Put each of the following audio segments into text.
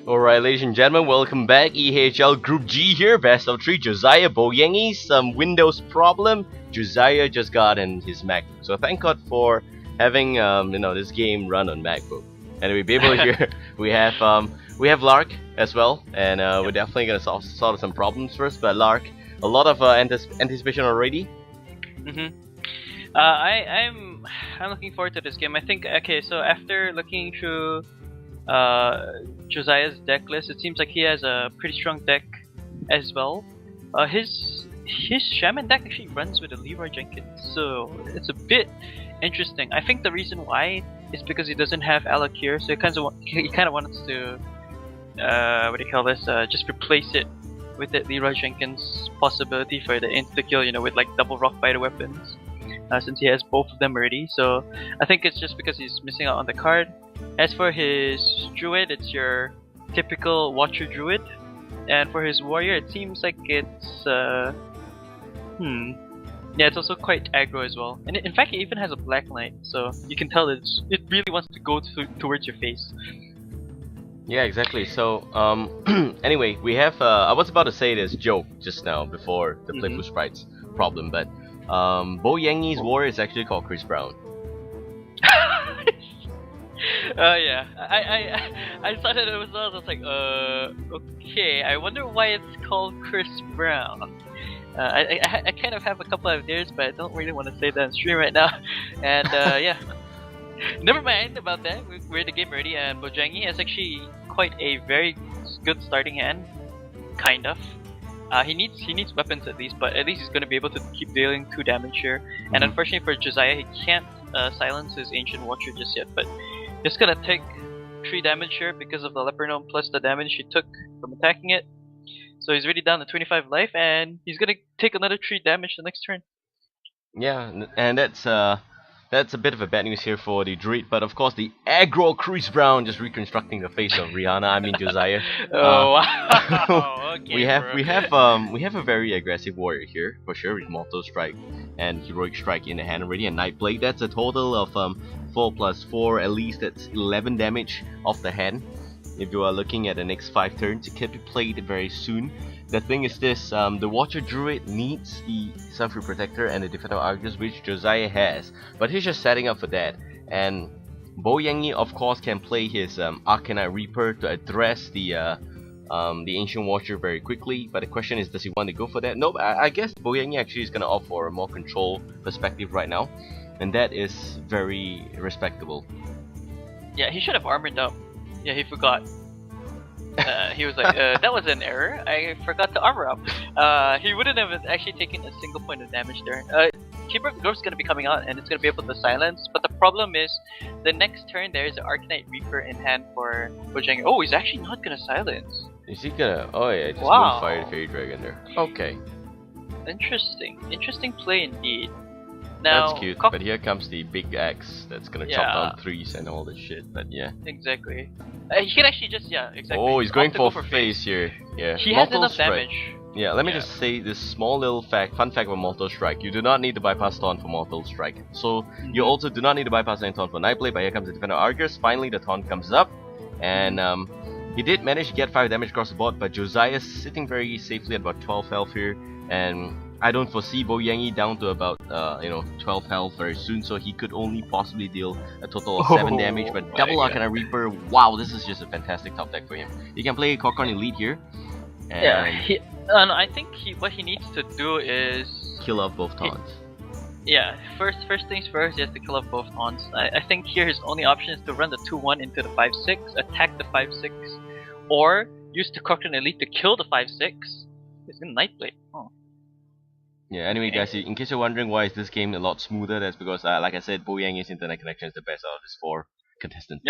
Alright, ladies and gentlemen, welcome back. eHL Group G here, best of 3. Josiah, Bojangy, some Windows problem. Josiah just got in his MacBook, so thank God for having this game run on MacBook. Anyway, people here, we have Larc as well, and we're definitely gonna solve some problems first. But Larc, a lot of anticipation already. I'm looking forward to this game. I think so after looking through Josiah's deck list, it seems like he has a pretty strong deck as well. His Shaman deck actually runs with a Leroy Jenkins, so it's a bit interesting. I think the reason why is because he doesn't have Alec here, so he kind of wants to just replace it with that Leroy Jenkins possibility for the insta kill, with like double rock fighter weapons. Since he has both of them already, so I think it's just because he's missing out on the card. As for his druid, it's your typical Watcher druid, and for his warrior, it seems like it's it's also quite aggro as well. And in fact, it even has a black knight, so you can tell it really wants to go towards your face. Yeah, exactly. So anyway, we have I was about to say this joke just now before the Playful Sprites problem, but Bojangy's warrior is actually called Chris Brown. Yeah. I saw that it was I was like, okay. I wonder why it's called Chris Brown. I kind of have a couple of ideas, but I don't really want to say that on stream right now. And yeah, never mind about that. We're in the game already, and Bojangy has actually quite a very good starting hand, kind of. He needs weapons at least, but at least he's going to be able to keep dealing 2 damage here. And unfortunately for Josiah, he can't silence his Ancient Watcher just yet, but he's going to take 3 damage here because of the Leper Gnome plus the damage he took from attacking it. So he's already down to 25 life, and he's going to take another 3 damage the next turn. Yeah, and that's a bit of a bad news here for the Druid, but of course the aggro Chris Brown just reconstructing the face of Josiah. Oh wow! Okay, we have a very aggressive warrior here for sure with Mortal Strike and Heroic Strike in the hand already, and Nightblade. That's a total of 4 plus 4, at least that's 11 damage off the hand. If you are looking at the next 5 turns, it can be played very soon. The thing is this, the Watcher Druid needs the Sunfree Protector and the Defender Argus, which Josiah has, but he's just setting up for that. And Bojangy of course can play his Arcanite Reaper to address the Ancient Watcher very quickly, but the question is, does he want to go for that? Nope, I guess Bojangy actually is going to opt for a more control perspective right now, and that is very respectable. Yeah, he should have armored up. Yeah, he forgot. He was like, that was an error. I forgot to armor up. He wouldn't have actually taken a single point of damage there. Keeper of the Grove is going to be coming out, and it's going to be able to silence. But the problem is, the next turn there is an Arcanite Reaper in hand for Bojangy. Oh, he's actually not going to silence. Is he gonna? Oh yeah, just wow. Fire the Fairy Dragon there. Okay. Interesting play indeed. Now, that's cute, but here comes the big axe that's gonna chop down 3s and all this shit, but yeah. Exactly. He can actually just, exactly. Oh, he's going for face here. Yeah. He has enough damage. Yeah, let me just say this small little fun fact about Mortal Strike. You do not need to bypass Taunt for Mortal Strike. So, you also do not need to bypass any Taunt for Nightblade, but here comes the Defender Argus. Finally, the Taunt comes up, and he did manage to get 5 damage across the board, but Josiah's sitting very safely at about 12 health here, and I don't foresee Bojangy down to about 12 health very soon, so he could only possibly deal a total of 7 damage. But double Arcanite Reaper, wow, this is just a fantastic top deck for him. He can play Korkorn Elite here. And I think what he needs to do is kill off both taunts. First things first, he has to kill off both taunts. I think here his only option is to run the 2-1 into the 5-6, attack the 5-6, or use the Korkorn Elite to kill the 5-6. He's in Nightblade. Oh. Yeah, anyway guys, in case you're wondering why is this game a lot smoother, that's because like I said, Bojangy's internet connection is the best out of these 4 contestants.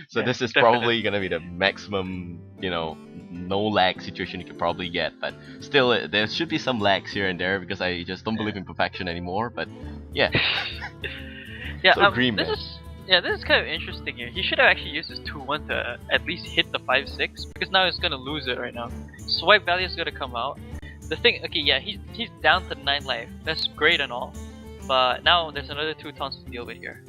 So this is probably gonna be the maximum, no lag situation you could probably get, but still there should be some lags here and there because I just don't believe in perfection anymore, but yeah. So green, this is kind of interesting here. He should have actually used his 2-1 to at least hit the 5-6, because now he's gonna lose it right now. Swipe value is gonna come out. The thing, he's down to 9 life. That's great and all, but now there's another 2 taunts to deal with here.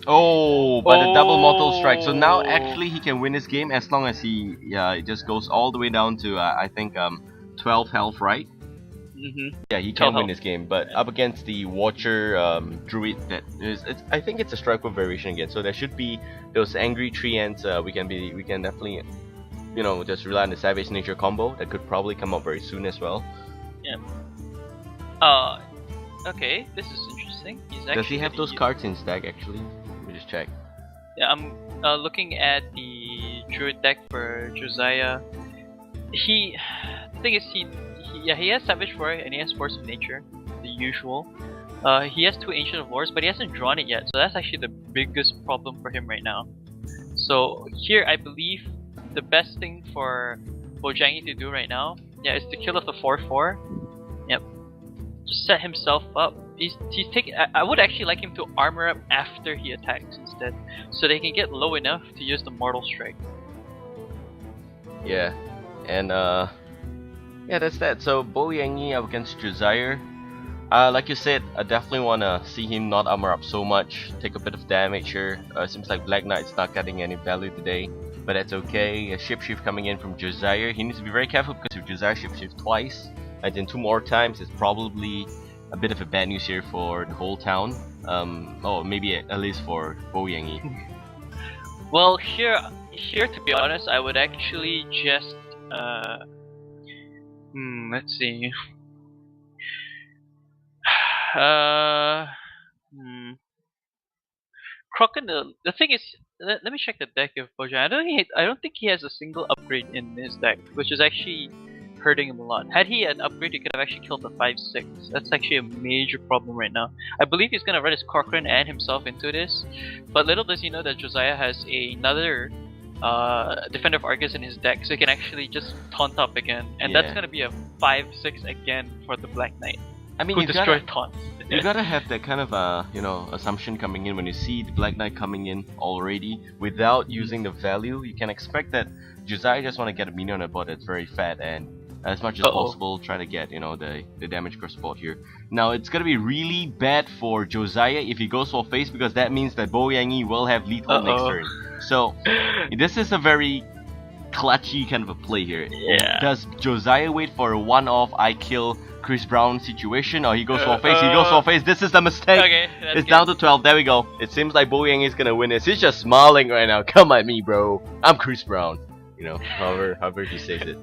Oh, but the double mortal strike. So now Oh. actually he can win this game as long as he it just goes all the way down to I think 12 health, right? Yeah, he can win Health. this game, but up against the Watcher Druid, I think it's a strike with variation again. So there should be those angry tree ants. We can definitely, just rely on the Savage Nature combo that could probably come up very soon as well. Yeah. Okay, this is interesting. He's actually Does he have gonna those cards in stack actually? Let me just check. Yeah, I'm looking at the druid deck for Josiah. The thing is, he has Savage Warrior and he has Force of Nature, the usual. He has 2 Ancient of Wars, but he hasn't drawn it yet, so that's actually the biggest problem for him right now. So here, I believe the best thing for Bojangy to do right now, is to kill off the 4/4. Yep. Just set himself up. He's taking. I would actually like him to armor up after he attacks instead, so they can get low enough to use the Mortal Strike. Yeah, and that's that. So Bojangy up against Josiah. Like you said, I definitely wanna see him not armor up so much, take a bit of damage here. Seems like Black Knight's not getting any value today, but that's okay. A Shapeshift coming in from Josiah. He needs to be very careful because if Josiah Shapeshift twice, and then 2 more times, it's probably a bit of a bad news here for the whole town. Or maybe at least for Bojangy. Well, here to be honest, I would actually just let's see. Crocodile. The thing is, let me check the deck of Bojan. I don't think he has a single upgrade in his deck, which is actually hurting him a lot. Had he an upgrade, he could have actually killed the 5/6. That's actually a major problem right now. I believe he's gonna run his Cochrane and himself into this, but little does he know that Josiah has another Defender of Argus in his deck, so he can actually just taunt up again, and that's gonna be a 5/6 again for the Black Knight. I mean, Who you destroyed taunts. you gotta have that kind of assumption coming in when you see the Black Knight coming in already without using the value. You can expect that Josiah just want to get a minion on the board that's very fat and as much as possible try to get the damage cross board here. Now it's gonna be really bad for Josiah if he goes for face, because that means that Bojangy will have lethal next turn. So this is a very clutchy kind of a play here. Yeah. Does Josiah wait for a one-off I kill Chris Brown situation, or he goes for face? He goes for face. This is the mistake. Okay, it's down to 12. There we go. It seems like Bojangy is gonna win this. He's just smiling right now. Come at me, bro. I'm Chris Brown. However he says it.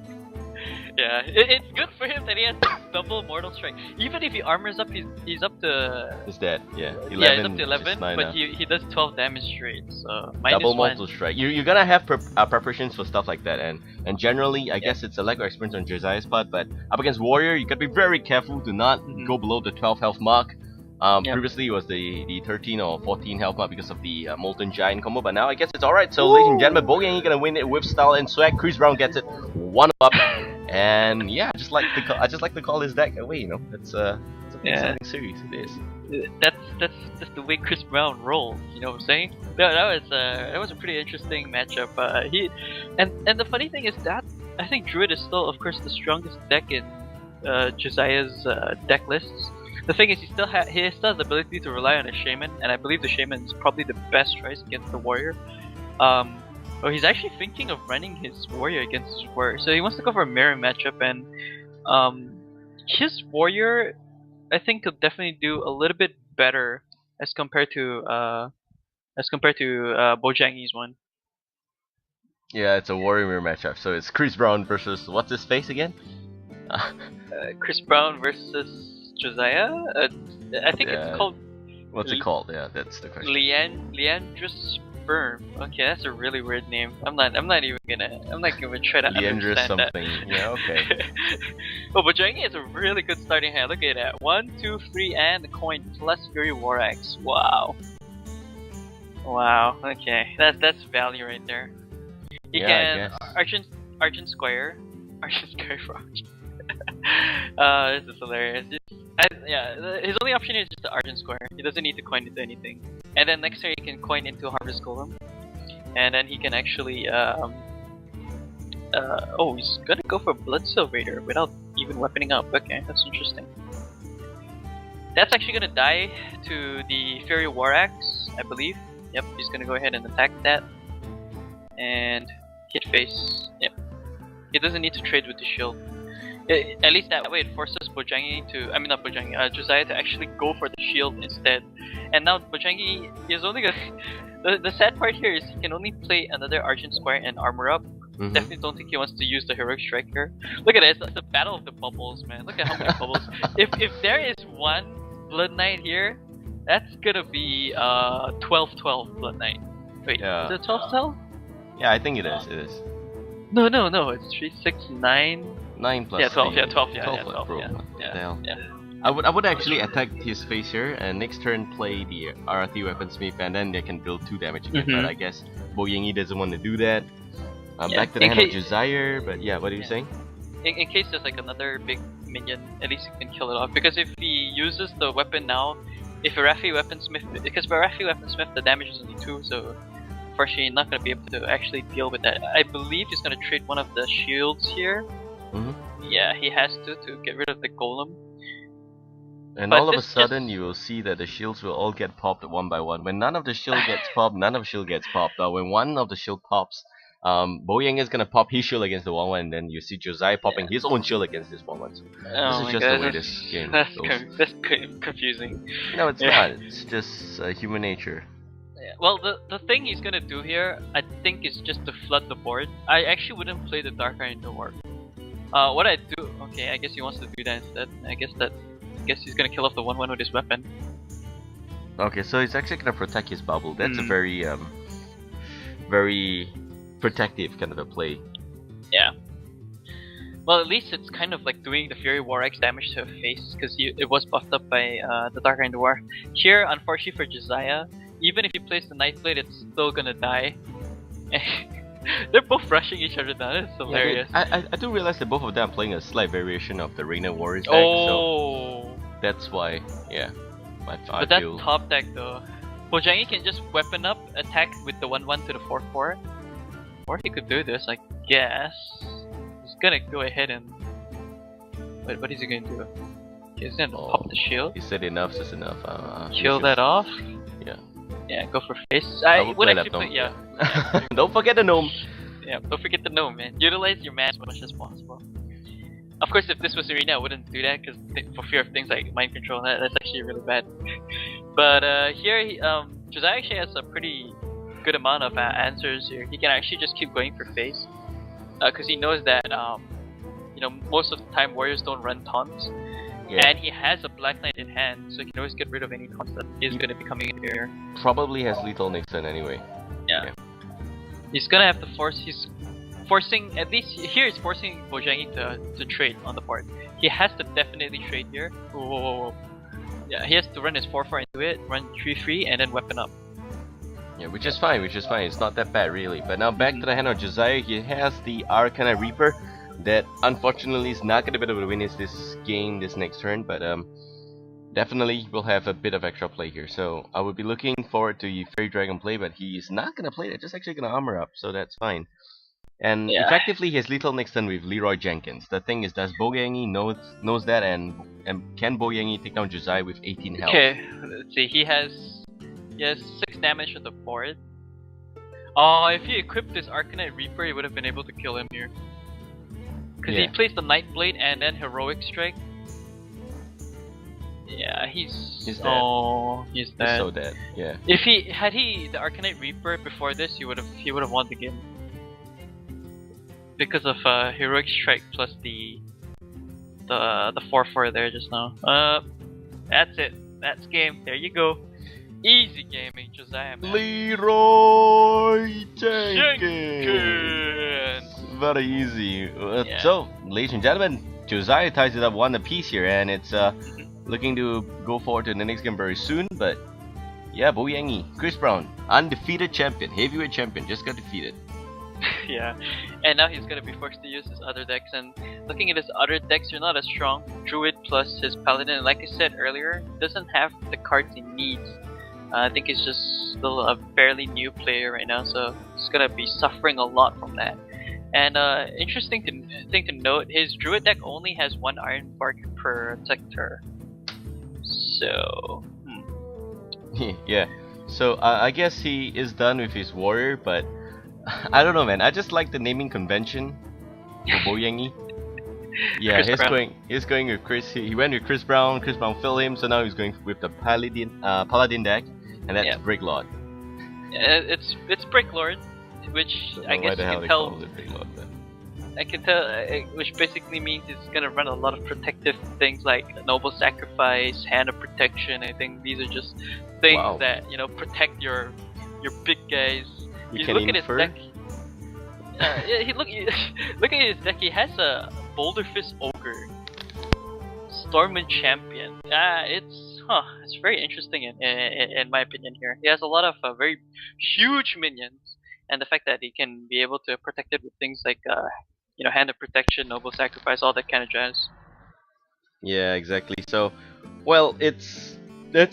Yeah, it's good for him that he has double Mortal Strike. Even if he armors up, he's up to... He's dead, yeah. 11, yeah, he's up to 11, but he does 12 damage straight, so double -1. Mortal Strike. You're gonna have preparations for stuff like that, and generally, I guess it's a lack of experience on Josiah's part, but up against Warrior, you gotta be very careful to not go below the 12 health mark. Previously it was the 13 or 14 health mark because of the Molten Giant combo, but now I guess it's alright. So ladies and gentlemen, Bojangy gonna win it with style and swag. Chris Brown gets it 1 up, and yeah, I just like to call this deck away. It's a exciting series. It is. That's the way Chris Brown rolls. You know what I'm saying? That was a pretty interesting matchup. And the funny thing is that I think Druid is still, of course, the strongest deck in Josiah's deck lists. The thing is, he still has the ability to rely on a Shaman, and I believe the Shaman is probably the best choice against the Warrior. But he's actually thinking of running his Warrior against his Warrior, so he wants to go for a mirror matchup, and his Warrior, I think, could definitely do a little bit better as compared to Bojangy's one. Yeah, it's a Warrior mirror matchup. So it's Chris Brown versus what's his face again? Chris Brown versus Josiah? I think it's called... What's it called? Yeah, that's the question. Leandrus Sperm. Okay, that's a really weird name. I'm not even gonna try to Leandrus understand something. that. Yeah, okay. Oh, but Bojangy has a really good starting hand. Look at that. 1, 2, 3, and the coin plus Fury War Axe. Wow. Wow. Okay, that's value right there. You can Argent Square for Argent. This is hilarious. His only option is just the Argent Square. He doesn't need to coin into anything. And then next turn he can coin into Harvest Golem. And then he can actually he's gonna go for Bloodstone Raider without even weaponing up. Okay, that's interesting. That's actually gonna die to the Fury War Axe, I believe. Yep, he's gonna go ahead and attack that. And hit face. Yep. He doesn't need to trade with the shield. At least that way it forces Bojangy to, I mean not Bojangy, Josiah to actually go for the shield instead. And now Bojangy is only gonna... the sad part here is he can only play another Argent Squire and armor up. Definitely don't think he wants to use the Heroic Strike here. Look at it, it's the battle of the bubbles, man. Look at how many bubbles. If there is one Blood Knight here, that's gonna be 12-12 Blood Knight. Wait, is it 12-12? Yeah, I think it is. It is. No, it's 3, 6, 9. 9 plus. Yeah, 12. 3. Yeah, 12. Yeah, 12, 12. bro. Yeah. I would actually attack his face here, and next turn play the RT Weaponsmith, and then they can deal 2 damage again. But I guess Bojangy doesn't want to do that. Back to the hand of Josiah, but yeah, what are you saying? In case there's like another big minion, at least he can kill it off. Because if he uses the weapon now, if Rafi Weaponsmith, because for Rafi Weaponsmith the damage is only 2, so unfortunately not going to be able to actually deal with that. I believe he's going to trade one of the shields here. Yeah, he has to get rid of the golem. And all of a sudden you will see that the shields will all get popped one by one. When none of the shield gets popped, none of the shield gets popped. When one of the shield pops, Bojangy is gonna pop his shield against the 1-1, and then you see Josiah popping his own shield against this 1-1. So this is just the way this game goes. That's confusing. No, it's not. It's just human nature. Yeah. Well, the thing he's gonna do here, I think, is just to flood the board. I actually wouldn't play the Dark Iron War. What I do? Okay, I guess he wants to do that instead. I guess he's gonna kill off the 1-1 with his weapon. Okay, so he's actually gonna protect his bubble. That's a very, very protective kind of a play. Yeah. Well, at least it's kind of like doing the Fury War X damage to a face, because it was buffed up by the Dark Iron War. Here, unfortunately for Josiah, even if he plays the Nightblade, it's still gonna die. They're both rushing each other down. It's hilarious. I do realize that both of them are playing a slight variation of the Reign of Warriors deck, so that's why, yeah. But that top deck though, Bojangy can just weapon up, attack with the 1-1 to the 4-4. Or he could do this, I guess. He's gonna go ahead and... Wait, what is he gonna do? He's gonna pop the shield. He said enough is enough. Kill that off? Yeah. Yeah, go for face. I would actually play, yeah. Don't forget the gnome. Yeah, don't forget the gnome, man. Utilize your mana as much as possible. Of course, if this was Arena, I wouldn't do that, because for fear of things like mind control, that's actually really bad. But here, Josiah actually has a pretty good amount of answers here. He can actually just keep going for face, because he knows that you know, most of the time warriors don't run taunts. Yeah. And he has a Black Knight in hand, so he can always get rid of any taunts that is going to be coming in here. Probably has lethal next turn anyway. Yeah. He's gonna have to force. He's forcing, at least here, he's forcing Bojangy to trade on the board. He has to definitely trade here. Whoa. Yeah, he has to run his 4-4 into it, run 3-3, and then weapon up. Yeah, which is fine. It's not that bad really. But now back to the hand of Josiah. He has the Arcana Reaper that unfortunately is not gonna be able to win this game this next turn, but definitely will have a bit of extra play here. So I would be looking forward to Fairy Dragon play, but he's not gonna play that, just actually gonna armor up, so that's fine. And effectively he has lethal next turn with Leroy Jenkins. The thing is, does Bojangy knows that, and can Bojangy take down Josiah with 18 health? Okay, let's see, he has 6 damage on the board. Oh, if he equipped this Arcanite Reaper, he would have been able to kill him here. Because he plays the Nightblade and then Heroic Strike. Yeah, he's dead. Oh, he's dead. He's so dead. Yeah. If he had the Arcanite Reaper before this, he would have won the game. Because of Heroic Strike plus the 4-4 there just now. That's it. That's game. There you go. Easy gaming, Josiah, man. Leroy Jenkins. Very easy. So, ladies and gentlemen, Josiah ties it up 1 apiece here, and it's looking to go forward to the next game very soon. But yeah, Bojangy, Chris Brown, undefeated champion, heavyweight champion, just got defeated. Yeah, and now he's gonna be forced to use his other decks, and looking at his other decks, they're not as strong. Druid plus his Paladin, and like I said earlier, doesn't have the cards he needs. I think he's just still a fairly new player right now, so he's gonna be suffering a lot from that. And interesting thing to note, his Druid deck only has 1 Iron Bark per Protector. So, yeah. So I guess he is done with his warrior, but I don't know, man. I just like the naming convention for Bojangy. Yeah, Chris Brown. he's going with Chris. He went with Chris Brown. Chris Brown filled him, so now he's going with the Paladin deck, and that's Yeah. Bricklord. It's Bricklord, which Don't I know why guess the you hell can they tell. call it Bricklord, but I can tell, which basically means it's gonna run a lot of protective things like Noble Sacrifice, Hand of Protection. I think these are just things Wow. that protect your big guys. you You can look at his infer. deck. Yeah, look at his deck. He has a Boulder Fist Ogre, Stormwind Champion. It's very interesting in my opinion here. He has a lot of very huge minions, and the fact that he can be able to protect it with things like Hand of Protection, Noble Sacrifice, all that kind of jazz. Yeah, exactly. So, well, that's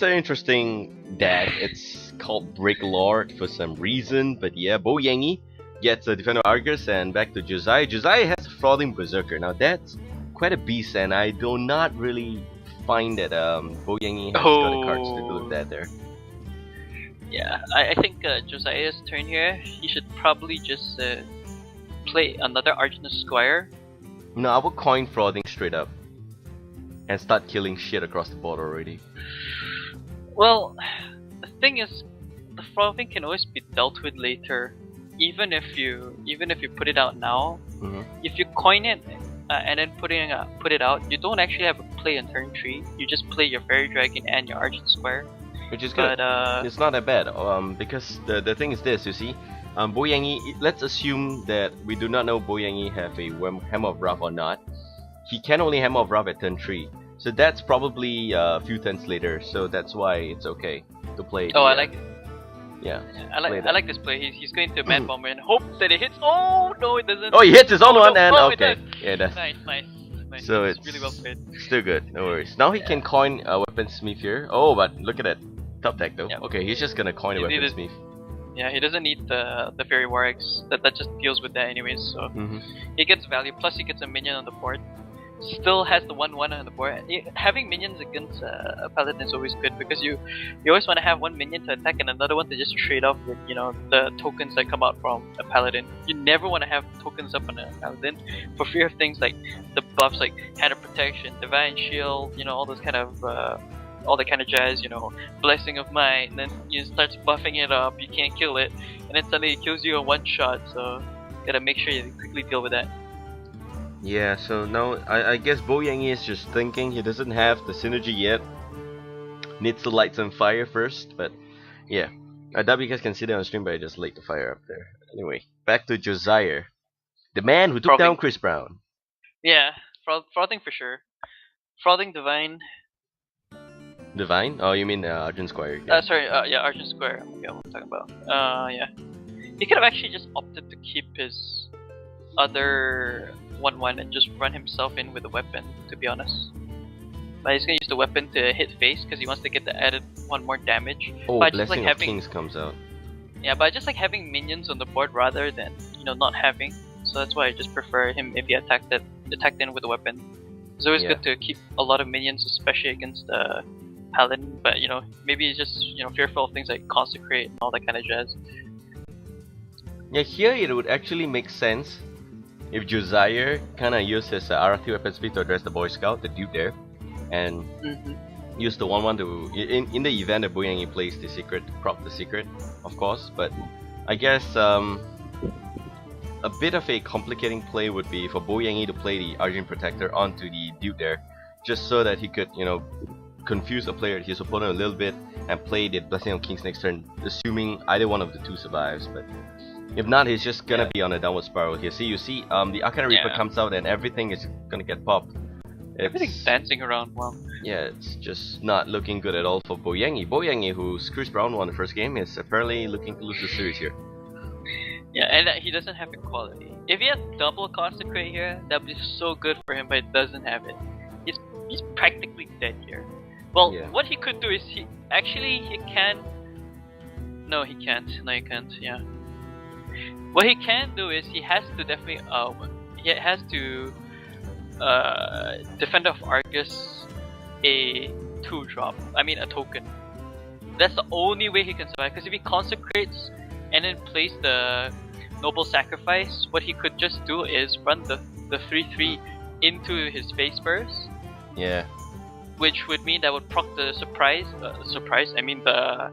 an interesting deck. It's called Bricklord for some reason, but yeah, Bojangy gets a Defender Argus, and back to Josiah. Josiah has a Frauding Berserker. Now that's quite a beast, and I do not really find that Bojangy has got the cards to do that there. Yeah, I think Josiah's turn here. He should probably just play another Argent Squire. No, I would coin Frauding straight up and start killing shit across the board already. Well, the thing is, the frothing can always be dealt with later, even if you put it out now. Mm-hmm. If you coin it and then put it out, you don't actually have a play on turn 3. You just play your Fairy Dragon and your Argent Square. Which is good. But it's not that bad. Because the thing is this, you see, Bojangy. Let's assume that we do not know Bojangy have a Hammer of Wrath or not. He can only Hammer of Wrath at turn 3, so that's probably a few turns later. So that's why it's okay to play. I like it. Yeah. I like this play. He's going to Man Bomber and hope that it hits. Oh no, it doesn't. Oh, he hits his own one, and oh, it okay, does. yeah, that's Nice. so it's really well played. still good. No worries. Now he can coin a Weaponsmith here. Oh, but look at that top deck though. Yep. Okay, he's just gonna coin a He needed- Weaponsmith. Yeah, he doesn't need the Fairy War Eggs. That just deals with that anyways. So Mm-hmm. he gets value. Plus he gets a minion on the board. Still has the 1/1 on the board. Having minions against a paladin is always good because you always want to have one minion to attack and another one to just trade off with the tokens that come out from a paladin. You never want to have tokens up on a paladin for fear of things like the buffs like Hand of Protection, Divine Shield, all those kind of all that kind of jazz. Blessing of Might, and then you starts buffing it up. You can't kill it, and then suddenly it kills you in one shot. So gotta make sure you quickly deal with that. Yeah, so now I guess Bojangy is just thinking he doesn't have the synergy yet. Needs to light some fire first, but yeah. I doubt you guys can see that on stream, but I just lit the fire up there. Anyway, back to Josiah. The man who took Frothing. down Chris Brown. Yeah, frothing for sure. Frothing Divine. Divine? Oh, you mean Argent Squire. Yeah, Argent Square. Okay, what I'm talking about. Yeah. He could have actually just opted to keep his other 1/1 and just run himself in with a weapon, to be honest. But he's gonna use the weapon to hit face because he wants to get the added 1 more damage. Oh, but I just Blessing like of having Kings comes out. but I just like having minions on the board rather than not having. So that's why I just prefer him if he attacked in with a weapon. It's always Yeah. good to keep a lot of minions, especially against paladin. But maybe he's just fearful of things like consecrate and all that kind of jazz. Yeah, here it would actually make sense if Josiah kind of used his RT weapon speed to address the Boy Scout, the dude there, and use the 1/1 to in the event that Bojangy plays the secret, to prop the secret, of course. But I guess a bit of a complicating play would be for Bojangy to play the Argent Protector onto the dude there, just so that he could confuse the player, his opponent a little bit, and play the Blessing of Kings next turn, assuming either one of the two survives. But if not, he's just gonna be on a downward spiral here. See, you see, the Arcana Reaper comes out and everything is gonna get popped. Everything's dancing around. Wow. Yeah, it's just not looking good at all for Bojangy. Bojangy, who's Chris Brown won the first game, is apparently looking to lose the series here. Yeah, and he doesn't have equality. If he had double consecrate here, that'd be so good for him, but it doesn't have it. He's practically dead here. Well, what he could do is he can. No, he can't. No, he can't. Yeah. What he can do is he has to definitely Defender of Argus a 2-drop. I mean a token. that's the only way he can survive. Because if he consecrates and then plays the noble sacrifice, what he could just do is run the 3/3 into his face burst. Yeah. Which would mean that would proc the surprise. I mean the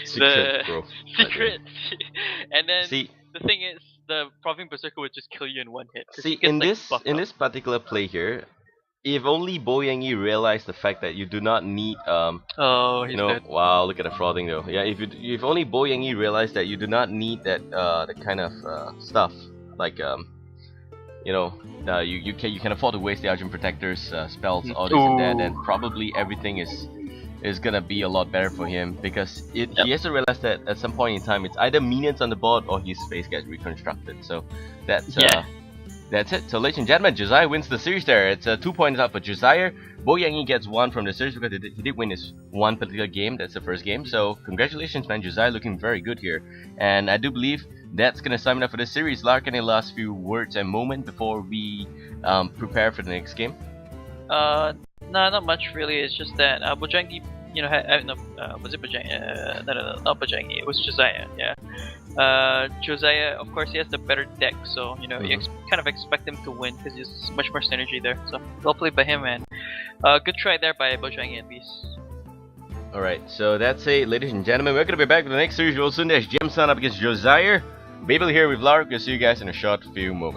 Secret, bro. secret. And then See, the thing is, the Proving Berserker would just kill you in one hit. see, gets, in like, this buffed in up. this particular play here, if only Bojangy realized the fact that you do not need Oh, he's dead. wow, look at the frothing though. Yeah, if only Bojangy realized that you do not need that the kind of stuff like you can afford to waste the Argent Protector's spells, all this and that, then probably everything is gonna be a lot better for him, because he has to realize that at some point in time it's either minions on the board or his face gets reconstructed. So that's it. So ladies and gentlemen, Josiah wins the series there. It's 2 points up for Josiah. Bojangy gets 1 from the series because he did win his one particular game. That's the first game. So congratulations, man. Josiah looking very good here. And I do believe that's going to sum it up for this series. Larc, any last few words and moment before we prepare for the next game? No, not much really. It's just that Bojangy, was it Bojangy? No, not Bojangy. It was Josiah. Yeah. Josiah, of course, he has the better deck, so you kind of expect him to win because there's much more synergy there. So well played by him, and good try there by Bojangy at least. Alright, so that's it, ladies and gentlemen. We're gonna be back with the next series real soon. There's Gemson up against Josiah. Babael here with Larc. We'll see you guys in a short few moments.